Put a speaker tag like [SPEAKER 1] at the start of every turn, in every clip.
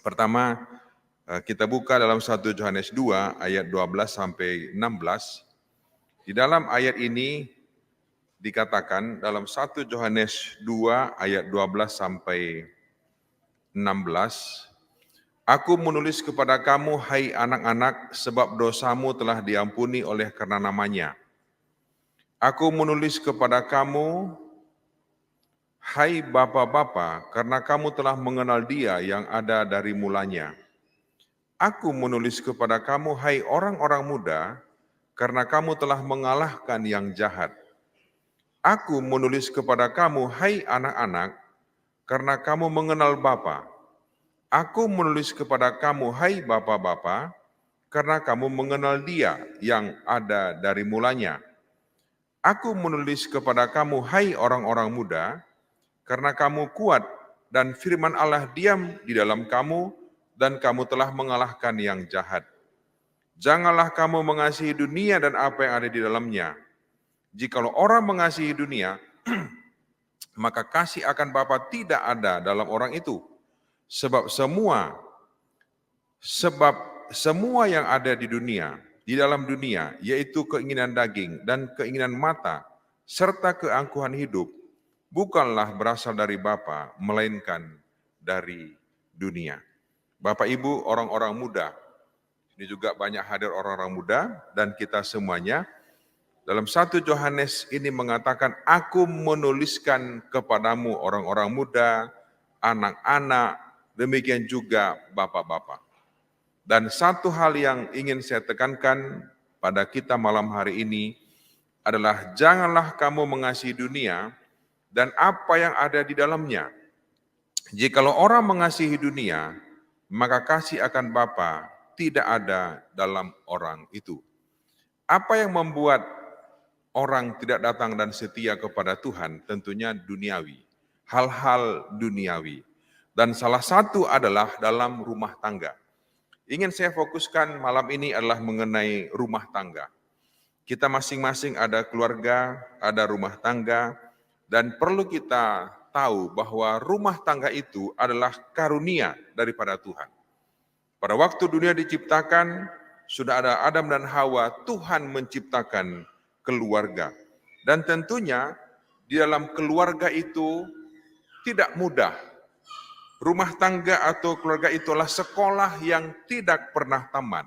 [SPEAKER 1] Pertama, kita buka dalam 1 Yohanes 2 ayat 12 sampai 16. Di dalam ayat ini dikatakan dalam 1 Yohanes 2 ayat 12 sampai 16, Aku menulis kepada kamu, hai anak-anak, sebab dosamu telah diampuni oleh karena namanya. Aku menulis kepada kamu, hai bapa-bapa, karena kamu telah mengenal Dia yang ada dari mulanya. Aku menulis kepada kamu, hai orang-orang muda, karena kamu telah mengalahkan yang jahat. Aku menulis kepada kamu, hai anak-anak, karena kamu mengenal Bapa. Aku menulis kepada kamu, hai bapa-bapa, karena kamu mengenal Dia yang ada dari mulanya. Aku menulis kepada kamu, hai orang-orang muda, karena kamu kuat dan firman Allah diam di dalam kamu, dan kamu telah mengalahkan yang jahat. Janganlah kamu mengasihi dunia dan apa yang ada di dalamnya. Jikalau orang mengasihi dunia, maka kasih akan Bapa tidak ada dalam orang itu. Sebab semua yang ada di dunia, di dalam dunia, yaitu keinginan daging dan keinginan mata, serta keangkuhan hidup, bukanlah berasal dari Bapa, melainkan dari dunia. Bapak Ibu, orang-orang muda, ini juga banyak hadir orang-orang muda dan kita semuanya. Dalam 1 Yohanes ini mengatakan, aku menuliskan kepadamu orang-orang muda, anak-anak, demikian juga bapak-bapak. Dan satu hal yang ingin saya tekankan pada kita malam hari ini adalah janganlah kamu mengasihi dunia dan apa yang ada di dalamnya. Jikalau orang mengasihi dunia, maka kasih akan Bapa tidak ada dalam orang itu. Apa yang membuat orang tidak datang dan setia kepada Tuhan? Tentunya duniawi, hal-hal duniawi. Dan salah satu adalah dalam rumah tangga. Ingin saya fokuskan malam ini adalah mengenai rumah tangga. Kita masing-masing ada keluarga, ada rumah tangga, dan perlu kita tahu bahwa rumah tangga itu adalah karunia daripada Tuhan. Pada waktu dunia diciptakan, sudah ada Adam dan Hawa, Tuhan menciptakan keluarga. Dan tentunya di dalam keluarga itu tidak mudah. Rumah tangga atau keluarga itulah sekolah yang tidak pernah tamat.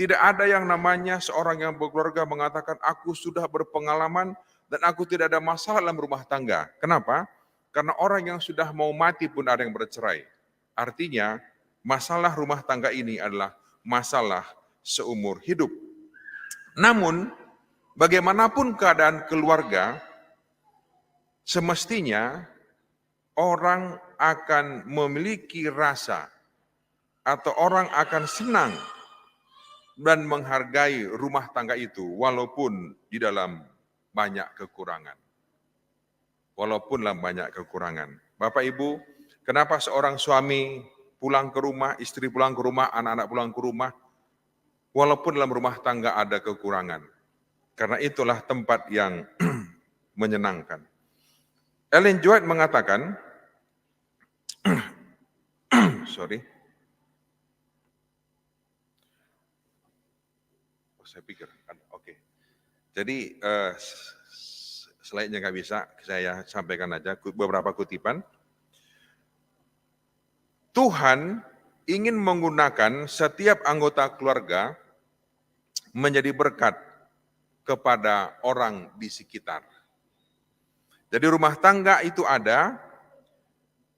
[SPEAKER 1] Tidak ada yang namanya seorang yang berkeluarga mengatakan, aku sudah berpengalaman dan aku tidak ada masalah dalam rumah tangga. Kenapa? Karena orang yang sudah mau mati pun ada yang bercerai. Artinya, masalah rumah tangga ini adalah masalah seumur hidup. Namun, bagaimanapun keadaan keluarga, semestinya orang akan memiliki rasa atau orang akan senang dan menghargai rumah tangga itu walaupun di dalam banyak kekurangan. Walaupun dalam banyak kekurangan. Bapak Ibu, kenapa seorang suami pulang ke rumah, istri pulang ke rumah, anak-anak pulang ke rumah, walaupun dalam rumah tangga ada kekurangan. Karena itulah tempat yang menyenangkan. Ellen G. White mengatakan, saya pikir, oke. Jadi slide-nya nggak bisa, saya sampaikan aja beberapa kutipan. Tuhan ingin menggunakan setiap anggota keluarga menjadi berkat kepada orang di sekitar. Jadi rumah tangga itu ada,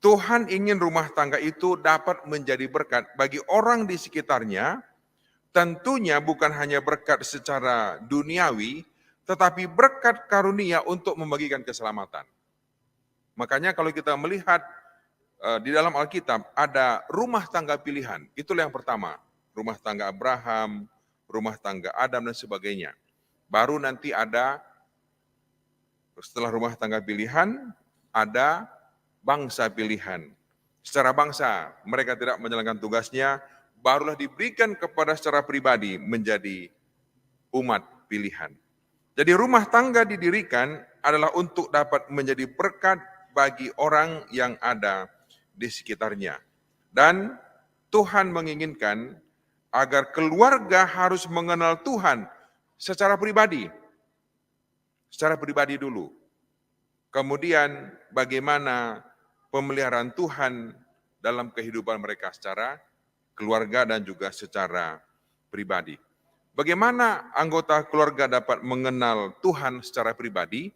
[SPEAKER 1] Tuhan ingin rumah tangga itu dapat menjadi berkat bagi orang di sekitarnya, tentunya bukan hanya berkat secara duniawi, tetapi berkat karunia untuk membagikan keselamatan. Makanya kalau kita melihat di dalam Alkitab ada rumah tangga pilihan, itulah yang pertama. Rumah tangga Abraham, rumah tangga Adam dan sebagainya. Baru nanti ada, setelah rumah tangga pilihan, ada bangsa pilihan. Secara bangsa, mereka tidak menjalankan tugasnya, barulah diberikan kepada secara pribadi menjadi umat pilihan. Jadi rumah tangga didirikan adalah untuk dapat menjadi berkat bagi orang yang ada di sekitarnya. Dan Tuhan menginginkan agar keluarga harus mengenal Tuhan secara pribadi. Secara pribadi dulu. Kemudian bagaimana pemeliharaan Tuhan dalam kehidupan mereka secara keluarga dan juga secara pribadi. Bagaimana anggota keluarga dapat mengenal Tuhan secara pribadi?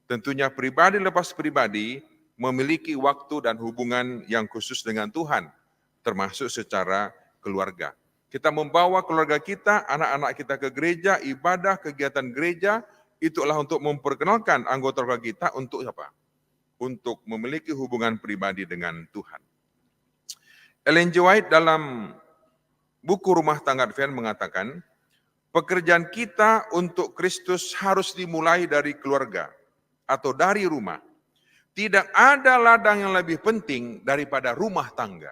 [SPEAKER 1] Tentunya pribadi lepas pribadi memiliki waktu dan hubungan yang khusus dengan Tuhan, termasuk secara keluarga. Kita membawa keluarga kita, anak-anak kita ke gereja, ibadah, kegiatan gereja, itulah untuk memperkenalkan anggota keluarga kita untuk apa? Untuk memiliki hubungan pribadi dengan Tuhan. Ellen G. White dalam buku Rumah Tangga Advent mengatakan, pekerjaan kita untuk Kristus harus dimulai dari keluarga atau dari rumah. Tidak ada ladang yang lebih penting daripada rumah tangga.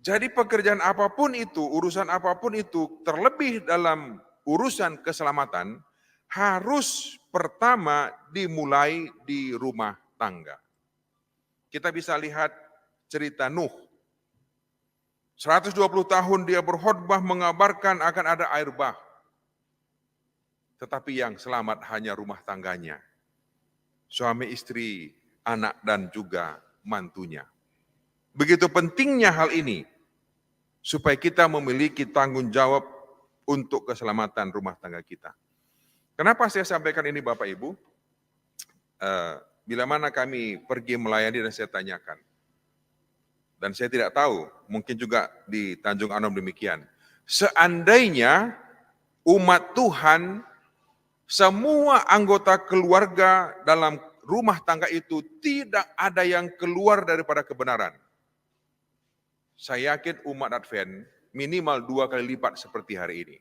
[SPEAKER 1] Jadi pekerjaan apapun itu, urusan apapun itu, terlebih dalam urusan keselamatan, harus pertama dimulai di rumah tangga. Kita bisa lihat cerita Nuh. 120 tahun dia berkhotbah mengabarkan akan ada air bah. Tetapi yang selamat hanya rumah tangganya. Suami istri, anak dan juga mantunya. Begitu pentingnya hal ini, supaya kita memiliki tanggung jawab untuk keselamatan rumah tangga kita. Kenapa saya sampaikan ini Bapak Ibu? Bila mana kami pergi melayani dan saya tanyakan, dan saya tidak tahu, mungkin juga di Tanjung Anom demikian. Seandainya umat Tuhan, semua anggota keluarga dalam rumah tangga itu tidak ada yang keluar daripada kebenaran. Saya yakin umat Advent minimal 2 kali lipat seperti hari ini.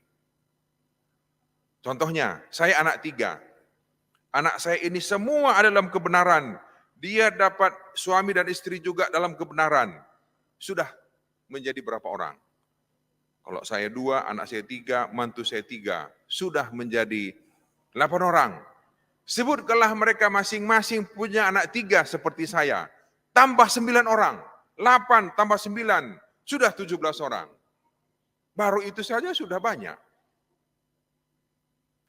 [SPEAKER 1] Contohnya, saya anak 3. Anak saya ini semua ada dalam kebenaran. Dia dapat suami dan istri juga dalam kebenaran. Sudah menjadi berapa orang? Kalau saya 2, anak saya 3, mantu saya 3. Sudah menjadi 8 orang. Sebutkanlah mereka masing-masing punya anak 3 seperti saya. Tambah 9 orang. 8 tambah 9. Sudah 17 orang. Baru itu saja sudah banyak.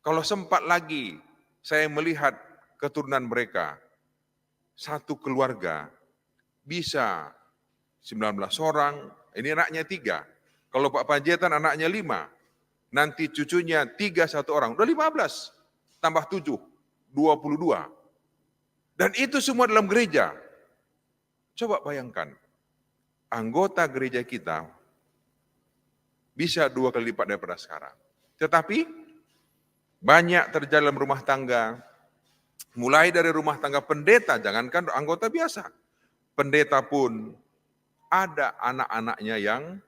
[SPEAKER 1] Kalau sempat lagi saya melihat keturunan mereka. Satu keluarga bisa 19 orang. Ini anaknya 3. Kalau Pak Panjaitan anaknya 5. Nanti cucunya 3 1 orang. Udah 15. Tambah 7, 22. Dan itu semua dalam gereja. Coba bayangkan, anggota gereja kita bisa 2 kali lipat daripada sekarang. Tetapi banyak terjadi dalam rumah tangga, mulai dari rumah tangga pendeta, jangankan anggota biasa. Pendeta pun ada anak-anaknya yang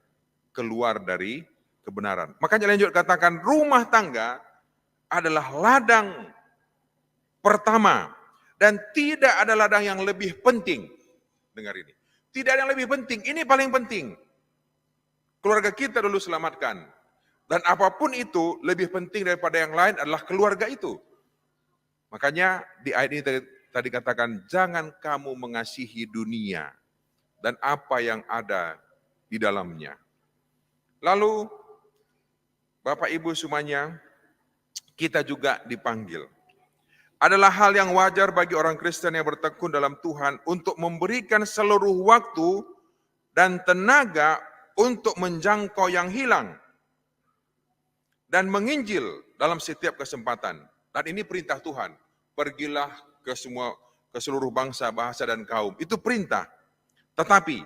[SPEAKER 1] keluar dari kebenaran. Makanya lanjut katakan rumah tangga adalah ladang pertama dan tidak ada ladang yang lebih penting. Dengar ini. Tidak ada yang lebih penting, ini paling penting. Keluarga kita dulu selamatkan. Dan apapun itu lebih penting daripada yang lain adalah keluarga itu. Makanya di ayat ini tadi katakan, jangan kamu mengasihi dunia dan apa yang ada di dalamnya. Lalu Bapak Ibu semuanya, kita juga dipanggil. Adalah hal yang wajar bagi orang Kristen yang bertekun dalam Tuhan untuk memberikan seluruh waktu dan tenaga untuk menjangkau yang hilang dan menginjil dalam setiap kesempatan. Dan ini perintah Tuhan. Pergilah ke seluruh bangsa, bahasa dan kaum. Itu perintah. Tetapi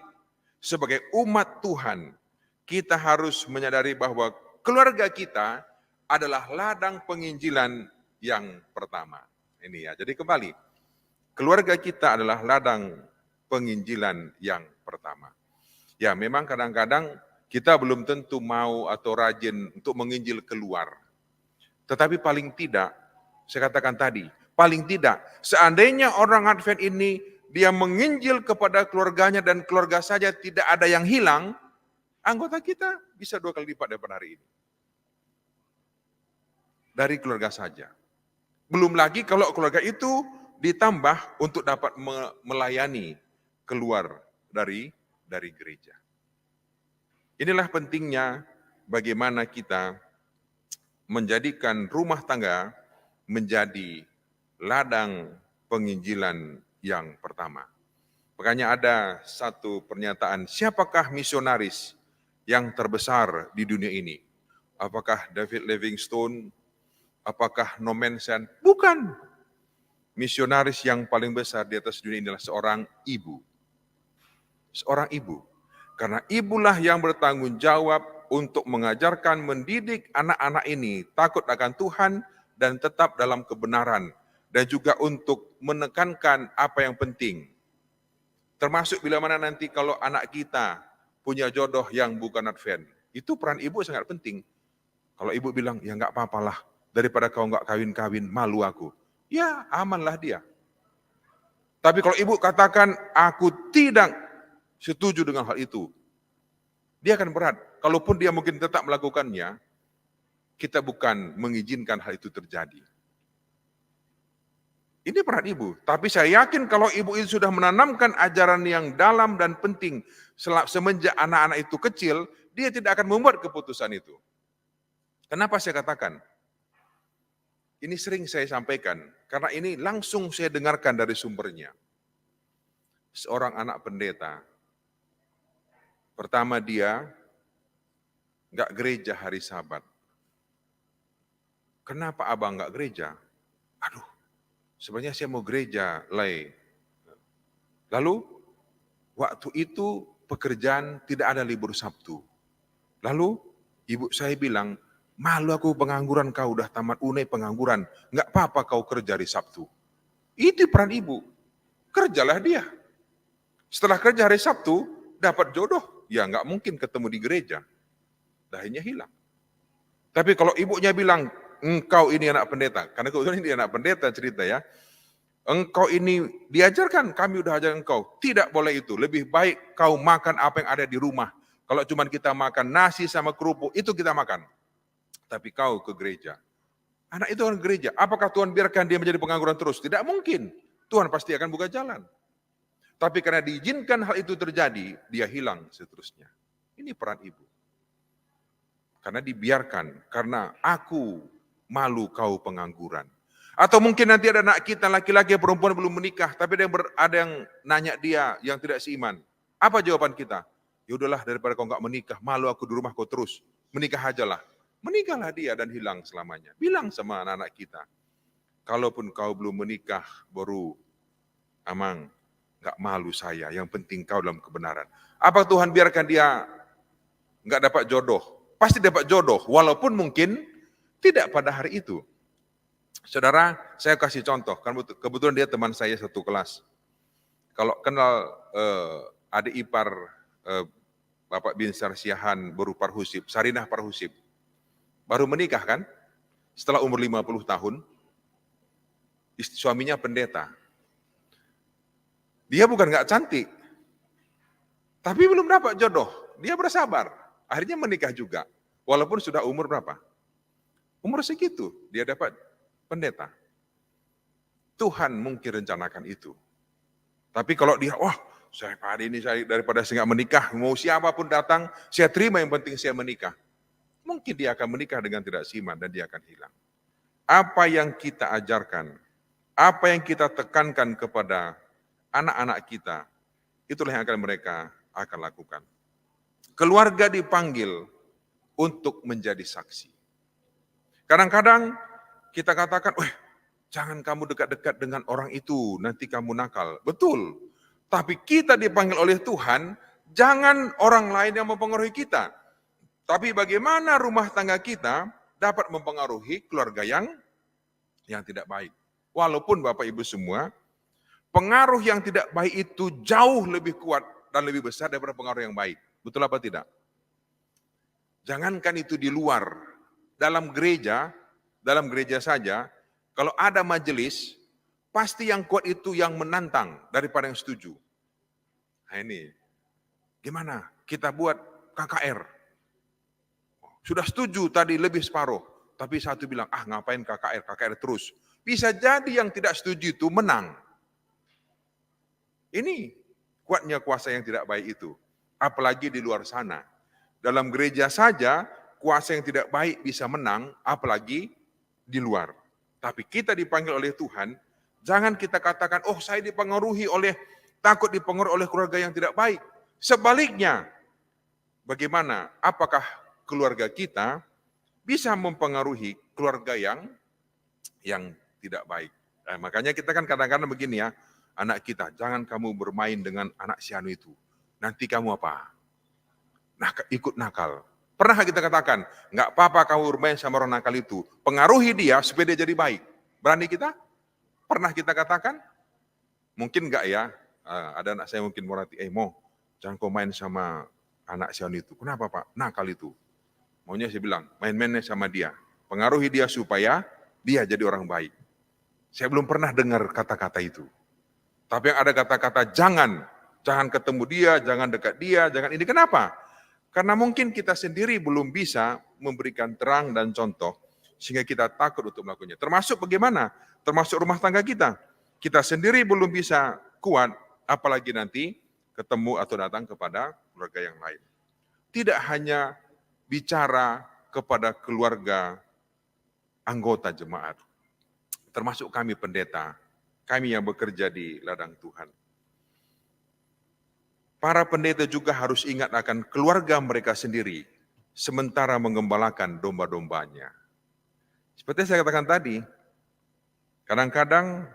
[SPEAKER 1] sebagai umat Tuhan, kita harus menyadari bahwa keluarga kita adalah ladang penginjilan yang pertama. Ini ya, jadi kembali. Keluarga kita adalah ladang penginjilan yang pertama. Ya, memang kadang-kadang kita belum tentu mau atau rajin untuk menginjil keluar. Tetapi paling tidak, saya katakan tadi, paling tidak, seandainya orang Advent ini, dia menginjil kepada keluarganya dan keluarga saja tidak ada yang hilang, anggota kita bisa 2 kali lipat daripada hari ini. Dari keluarga saja. Belum lagi kalau keluarga itu ditambah untuk dapat melayani keluar dari gereja. Inilah pentingnya bagaimana kita menjadikan rumah tangga menjadi ladang penginjilan yang pertama. Makanya ada satu pernyataan, siapakah misionaris yang terbesar di dunia ini? Apakah David Livingstone? Apakah Norman Sand? Bukan. Misionaris yang paling besar di atas dunia ini adalah seorang ibu. Seorang ibu. Karena ibulah yang bertanggung jawab untuk mengajarkan, mendidik anak-anak ini takut akan Tuhan dan tetap dalam kebenaran. Dan juga untuk menekankan apa yang penting. Termasuk bila mana nanti kalau anak kita punya jodoh yang bukan Advent. Itu peran ibu sangat penting. Kalau ibu bilang, ya enggak apa-apalah, daripada kau enggak kawin-kawin, malu aku. Ya amanlah dia. Tapi kalau ibu katakan, aku tidak setuju dengan hal itu, dia akan berat. Kalaupun dia mungkin tetap melakukannya, kita bukan mengizinkan hal itu terjadi. Ini peran ibu. Tapi saya yakin kalau ibu itu sudah menanamkan ajaran yang dalam dan penting, semenjak anak-anak itu kecil, dia tidak akan membuat keputusan itu. Kenapa saya katakan? Ini sering saya sampaikan, karena ini langsung saya dengarkan dari sumbernya. Seorang anak pendeta, pertama dia nggak gereja hari Sabat. Kenapa abang nggak gereja? Aduh, sebenarnya saya mau gereja, Lay. Lalu, waktu itu pekerjaan tidak ada libur Sabtu. Lalu, ibu saya bilang, malu aku pengangguran, kau udah tamat UNE pengangguran, nggak apa-apa kau kerja hari Sabtu. Itu peran ibu, kerjalah dia. Setelah kerja hari Sabtu, dapat jodoh, ya nggak mungkin ketemu di gereja. Akhirnya hilang. Tapi kalau ibunya bilang, engkau ini anak pendeta, karena kebetulan ini anak pendeta cerita ya, engkau ini diajarkan, kami udah ajar engkau, tidak boleh itu, lebih baik kau makan apa yang ada di rumah. Kalau cuma kita makan nasi sama kerupuk, itu kita makan. Tapi kau ke gereja. Anak itu kan gereja, apakah Tuhan biarkan dia menjadi pengangguran terus? Tidak mungkin, Tuhan pasti akan buka jalan. Tapi karena diizinkan hal itu terjadi, dia hilang seterusnya. Ini peran ibu. Karena dibiarkan, karena aku malu kau pengangguran. Atau mungkin nanti ada anak kita, laki-laki perempuan belum menikah, tapi ada yang nanya dia yang tidak seiman. Apa jawaban kita? Ya udahlah, daripada kau enggak menikah, malu aku di rumah kau terus. Menikah aja lah. Menikahlah dia dan hilang selamanya. Bilang sama anak-anak kita, kalaupun kau belum menikah, baru amang, enggak malu saya, yang penting kau dalam kebenaran. Apa Tuhan biarkan dia enggak dapat jodoh? Pasti dapat jodoh, walaupun mungkin tidak pada hari itu. Saudara, saya kasih contoh, kebetulan dia teman saya satu kelas. Kalau kenal adik ipar Bapak Binsar Siahan Boru Parhusip, Sarinah Parhusip, baru menikah kan, setelah umur 50 tahun, suaminya pendeta. Dia bukan nggak cantik, tapi belum dapat jodoh, dia bersabar, akhirnya menikah juga, walaupun sudah umur berapa? Umur segitu, dia dapat pendeta. Tuhan mungkin rencanakan itu. Tapi kalau dia, wah saya hari ini saya daripada saya nggak menikah, mau siapapun datang, saya terima yang penting saya menikah. Mungkin dia akan menikah dengan tidak seiman dan dia akan hilang. Apa yang kita ajarkan, apa yang kita tekankan kepada anak-anak kita, itulah yang akan mereka akan lakukan. Keluarga dipanggil untuk menjadi saksi. Kadang-kadang kita katakan, jangan kamu dekat-dekat dengan orang itu, nanti kamu nakal. Betul, tapi kita dipanggil oleh Tuhan, jangan orang lain yang mempengaruhi kita. Tapi bagaimana rumah tangga kita dapat mempengaruhi keluarga yang tidak baik. Walaupun Bapak Ibu semua, pengaruh yang tidak baik itu jauh lebih kuat dan lebih besar daripada pengaruh yang baik. Betul apa tidak? Jangankan itu di luar, dalam gereja saja, kalau ada majelis, pasti yang kuat itu yang menantang daripada yang setuju. Nah ini, gimana kita buat KKR? Sudah setuju tadi lebih separuh, tapi satu bilang, ngapain KKR terus. Bisa jadi yang tidak setuju itu menang. Ini kuatnya kuasa yang tidak baik itu. Apalagi di luar sana. Dalam gereja saja kuasa yang tidak baik bisa menang, apalagi di luar. Tapi kita dipanggil oleh Tuhan, jangan kita katakan, oh saya takut dipengaruhi oleh keluarga yang tidak baik. Sebaliknya, bagaimana? Apakah keluarga kita bisa mempengaruhi keluarga yang tidak baik? Makanya kita kan kadang-kadang begini ya, anak kita, jangan kamu bermain dengan anak si anu itu. Nanti kamu apa? Ikut nakal. Pernah kita katakan, nggak apa-apa kamu bermain sama orang nakal itu. Pengaruhi dia supaya dia jadi baik. Berani kita? Pernah kita katakan? Mungkin enggak ya. Ada anak saya mungkin mau jangan kau main sama anak si anu itu. Kenapa Pak? Nakal itu. Maunya saya bilang, main-mainnya sama dia. Pengaruhi dia supaya dia jadi orang baik. Saya belum pernah dengar kata-kata itu. Tapi yang ada kata-kata jangan ketemu dia, jangan dekat dia, jangan ini. Kenapa? Karena mungkin kita sendiri belum bisa memberikan terang dan contoh sehingga kita takut untuk melakukannya. Termasuk bagaimana? Termasuk rumah tangga kita. Kita sendiri belum bisa kuat, apalagi nanti ketemu atau datang kepada keluarga yang lain. Tidak hanya bicara kepada keluarga anggota jemaat, termasuk kami pendeta, kami yang bekerja di ladang Tuhan. Para pendeta juga harus ingat akan keluarga mereka sendiri, sementara mengembalakan domba-dombanya. Seperti saya katakan tadi, kadang-kadang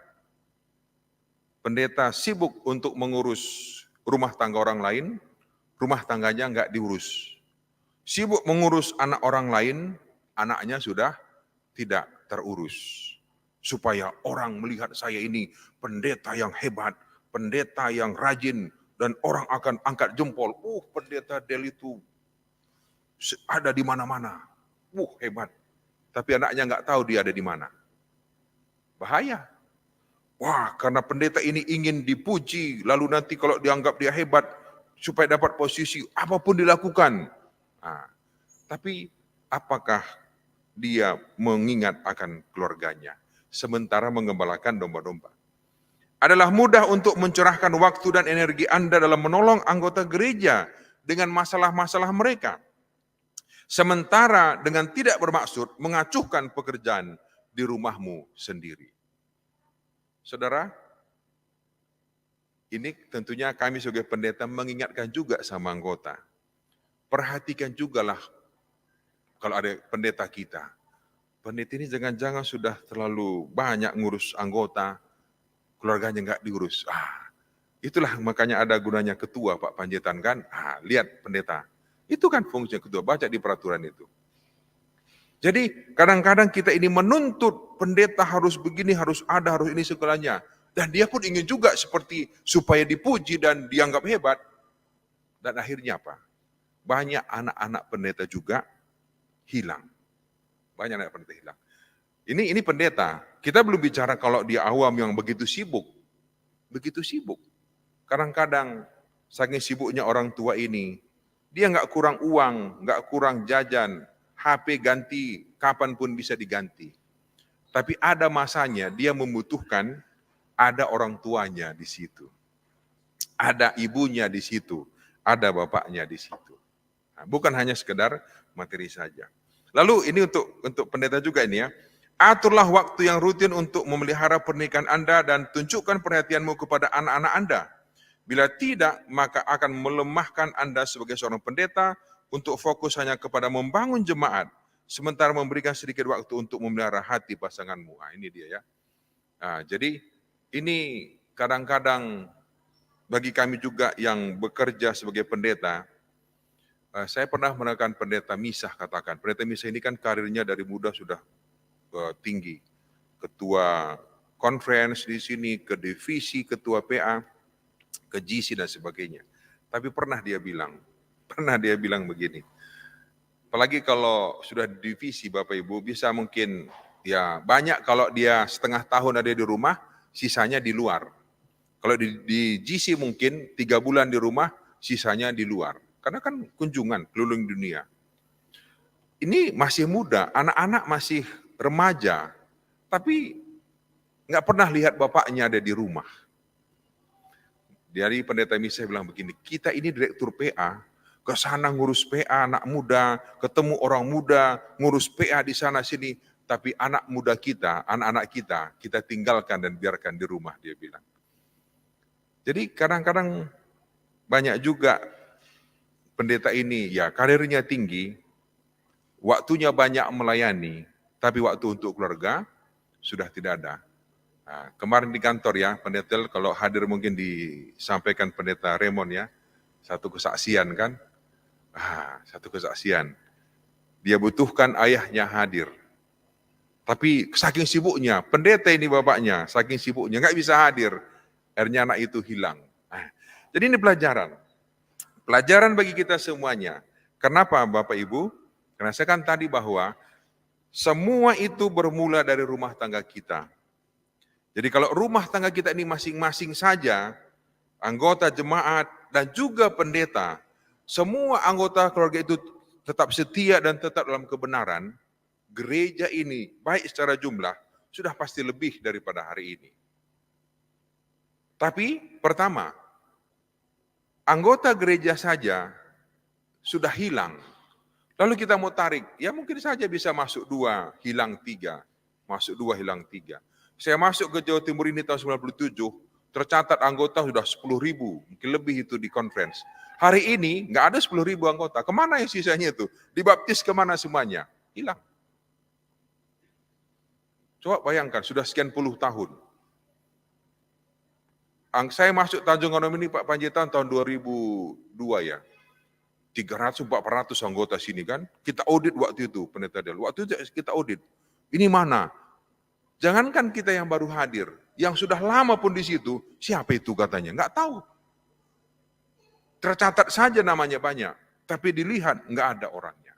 [SPEAKER 1] pendeta sibuk untuk mengurus rumah tangga orang lain, rumah tangganya enggak diurus. Sibuk mengurus anak orang lain, anaknya sudah tidak terurus. Supaya orang melihat saya ini pendeta yang hebat, pendeta yang rajin, dan orang akan angkat jempol. Pendeta Del itu ada di mana-mana. Hebat. Tapi anaknya enggak tahu dia ada di mana. Bahaya. Karena pendeta ini ingin dipuji, lalu nanti kalau dianggap dia hebat, supaya dapat posisi, apapun dilakukan. Tapi apakah dia mengingat akan keluarganya, sementara mengembalakan domba-domba? Adalah mudah untuk mencurahkan waktu dan energi Anda dalam menolong anggota gereja dengan masalah-masalah mereka. Sementara dengan tidak bermaksud mengacuhkan pekerjaan di rumahmu sendiri. Saudara, ini tentunya kami sebagai pendeta mengingatkan juga sama anggota. Perhatikan jugalah kalau ada pendeta kita. Pendeta ini jangan-jangan sudah terlalu banyak ngurus anggota, keluarganya enggak diurus. Itulah makanya ada gunanya ketua Pak Panjaitan kan. Lihat pendeta. Itu kan fungsi ketua, baca di peraturan itu. Jadi kadang-kadang kita ini menuntut pendeta harus begini, harus ada, harus ini segalanya. Dan dia pun ingin juga seperti supaya dipuji dan dianggap hebat. Dan akhirnya apa? Banyak anak-anak pendeta juga hilang. Banyak anak pendeta hilang. Ini pendeta. Kita belum bicara kalau dia awam yang begitu sibuk. Begitu sibuk. Kadang-kadang saking sibuknya orang tua ini, dia nggak kurang uang, nggak kurang jajan, HP ganti, kapanpun bisa diganti. Tapi ada masanya dia membutuhkan ada orang tuanya di situ. Ada ibunya di situ, ada bapaknya di situ. Bukan hanya sekedar materi saja. Lalu ini untuk pendeta juga ini ya. Aturlah waktu yang rutin untuk memelihara pernikahan Anda dan tunjukkan perhatianmu kepada anak-anak Anda. Bila tidak, maka akan melemahkan Anda sebagai seorang pendeta untuk fokus hanya kepada membangun jemaat, sementara memberikan sedikit waktu untuk memelihara hati pasanganmu. Ini dia ya. Jadi ini kadang-kadang bagi kami juga yang bekerja sebagai pendeta, saya pernah menekan pendeta misah katakan. Pendeta misah ini kan karirnya dari muda sudah tinggi. Ketua conference di sini, ke divisi, ketua PA, ke GC dan sebagainya. Tapi pernah dia bilang begini. Apalagi kalau sudah divisi Bapak Ibu, bisa mungkin ya banyak kalau dia setengah tahun ada di rumah, sisanya di luar. Kalau di GC mungkin 3 bulan di rumah, sisanya di luar. Karena kan kunjungan keliling dunia. Ini masih muda, anak-anak masih remaja, tapi nggak pernah lihat bapaknya ada di rumah. Dari pendeta misah bilang begini, kita ini direktur PA, ke sana ngurus PA anak muda, ketemu orang muda, ngurus PA di sana sini, tapi anak muda kita, anak-anak kita tinggalkan dan biarkan di rumah, dia bilang. Jadi kadang-kadang banyak juga pendeta ini ya karirnya tinggi, waktunya banyak melayani, tapi waktu untuk keluarga sudah tidak ada. Nah, kemarin di kantor ya, pendeta kalau hadir mungkin disampaikan pendeta Raymond ya, satu kesaksian kan, satu kesaksian. Dia butuhkan ayahnya hadir. Tapi saking sibuknya, pendeta ini bapaknya, saking sibuknya nggak bisa hadir. Akhirnya anak itu hilang. Jadi ini pelajaran. Pelajaran bagi kita semuanya. Kenapa Bapak Ibu? Karena saya kan tadi bahwa semua itu bermula dari rumah tangga kita. Jadi kalau rumah tangga kita ini masing-masing saja, anggota jemaat dan juga pendeta, semua anggota keluarga itu tetap setia dan tetap dalam kebenaran, gereja ini baik secara jumlah sudah pasti lebih daripada hari ini. Tapi pertama, anggota gereja saja sudah hilang. Lalu kita mau tarik, ya mungkin saja bisa masuk 2, hilang 3. Masuk 2, hilang 3. Saya masuk ke Jawa Timur ini tahun 97, tercatat anggota sudah 10.000, mungkin lebih itu di conference. Hari ini nggak ada 10.000 anggota, kemana yang sisanya itu? Dibaptis kemana semuanya? Hilang. Coba bayangkan, sudah sekian puluh tahun. Saya masuk Tanjung Anom ini Pak Panjaitan tahun 2002 ya. 300-400 anggota sini kan. Kita audit waktu itu, pendeta Del. Waktu itu kita audit. Ini mana? Jangankan kita yang baru hadir, yang sudah lama pun di situ, siapa itu katanya? Nggak tahu. Tercatat saja namanya banyak, tapi dilihat nggak ada orangnya.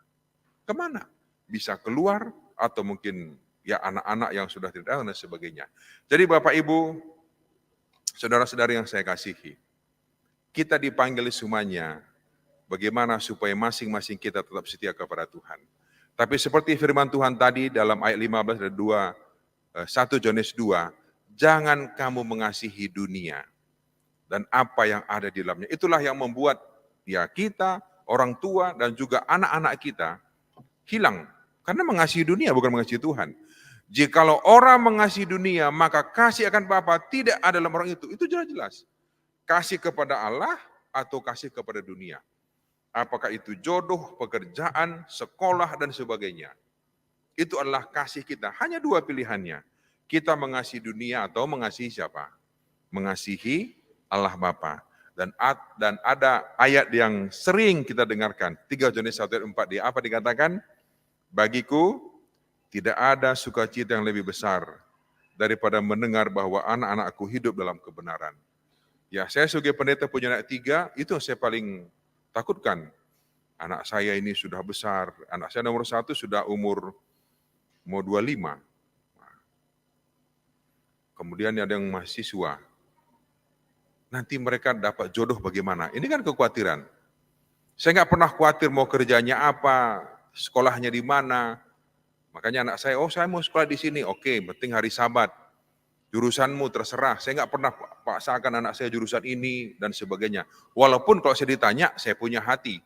[SPEAKER 1] Kemana? Bisa keluar atau mungkin ya anak-anak yang sudah tidak ada dan sebagainya. Jadi Bapak Ibu, saudara-saudari yang saya kasihi, kita dipanggil semuanya bagaimana supaya masing-masing kita tetap setia kepada Tuhan. Tapi seperti firman Tuhan tadi dalam ayat 15 dan 1 Yohanes 2, jangan kamu mengasihi dunia dan apa yang ada di dalamnya. Itulah yang membuat ya kita, orang tua dan juga anak-anak kita hilang. Karena mengasihi dunia bukan mengasihi Tuhan. Jikalau orang mengasihi dunia, maka kasih akan Bapa tidak ada dalam orang itu. Itu jelas-jelas. Kasih kepada Allah atau kasih kepada dunia. Apakah itu jodoh, pekerjaan, sekolah, dan sebagainya. Itu adalah kasih kita. Hanya 2 pilihannya. Kita mengasihi dunia atau mengasihi siapa? Mengasihi Allah Bapa. Dan ada ayat yang sering kita dengarkan. 3 Yohanes 1 ayat 4. Dia apa dikatakan? Bagiku tidak ada sukacita yang lebih besar daripada mendengar bahwa anak-anakku hidup dalam kebenaran. Ya, saya sebagai pendeta punya anak 3, itu yang saya paling takutkan. Anak saya ini sudah besar, anak saya nomor 1 sudah umur mau 25. Kemudian ada yang mahasiswa. Nanti mereka dapat jodoh bagaimana? Ini kan kekhawatiran. Saya nggak pernah khawatir mau kerjanya apa, sekolahnya di mana. Makanya anak saya, saya mau sekolah di sini. Oke, penting hari Sabat. Jurusanmu terserah. Saya nggak pernah paksakan anak saya jurusan ini dan sebagainya. Walaupun kalau saya ditanya, saya punya hati.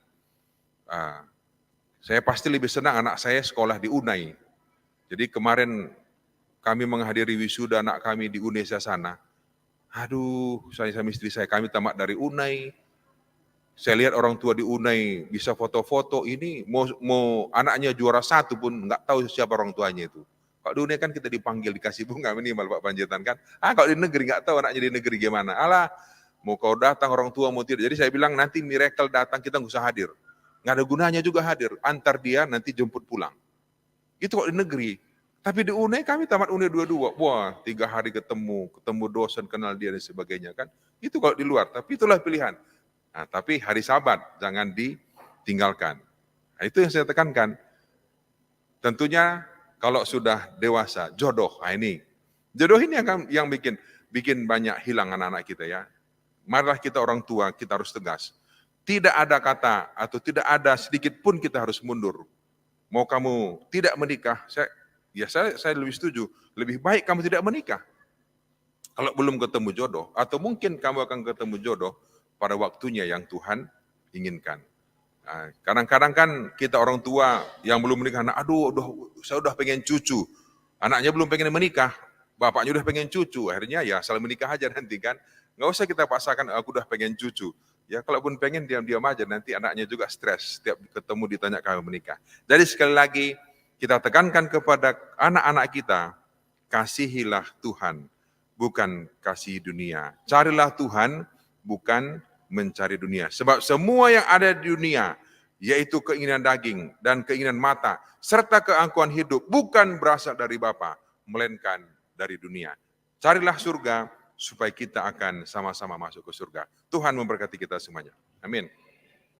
[SPEAKER 1] Saya pasti lebih senang anak saya sekolah di UNAI. Jadi kemarin kami menghadiri wisuda anak kami di UNESA sana. Aduh, saya sama istri saya, kami tamat dari UNAI. Saya lihat orang tua di UNAI bisa foto-foto, ini mau anaknya juara 1 pun nggak tahu siapa orang tuanya itu. Kalau di UNAI kan kita dipanggil, dikasih bunga minimal Pak Panjaitan kan. Kalau di negeri nggak tahu anaknya di negeri gimana. Alah, mau kau datang orang tua mau tidak. Jadi saya bilang nanti miracle datang kita nggak usah hadir. Nggak ada gunanya juga hadir, antar dia nanti jemput pulang. Itu kalau di negeri. Tapi di UNAI kami tamat UNAI 22, wah 3 hari ketemu dosen, kenal dia dan sebagainya kan. Itu kalau di luar, tapi itulah pilihan. Nah, tapi hari Sabat jangan ditinggalkan. Nah, itu yang saya tekankan. Tentunya kalau sudah dewasa, jodoh. Nah ini, jodoh ini yang bikin banyak hilang anak-anak kita ya. Marilah kita orang tua, kita harus tegas. Tidak ada kata atau tidak ada sedikit pun kita harus mundur. Mau kamu tidak menikah, saya lebih setuju. Lebih baik kamu tidak menikah. Kalau belum ketemu jodoh, atau mungkin kamu akan ketemu jodoh pada waktunya yang Tuhan inginkan. Nah, kadang-kadang kan kita orang tua yang belum menikah, aduh, saya udah pengen cucu. Anaknya belum pengen menikah, bapaknya udah pengen cucu. Akhirnya ya saling menikah aja nanti kan. Nggak usah kita paksakan, aku udah pengen cucu. Ya kalaupun pengen diam-diam aja, nanti anaknya juga stres. Setiap ketemu ditanya kamu menikah. Jadi sekali lagi, kita tekankan kepada anak-anak kita, kasihilah Tuhan, bukan kasih dunia. Carilah Tuhan, bukan mencari dunia. Sebab semua yang ada di dunia, yaitu keinginan daging dan keinginan mata, serta keangkuhan hidup, bukan berasal dari Bapa, melainkan dari dunia. Carilah surga, supaya kita akan sama-sama masuk ke surga. Tuhan memberkati kita semuanya. Amin.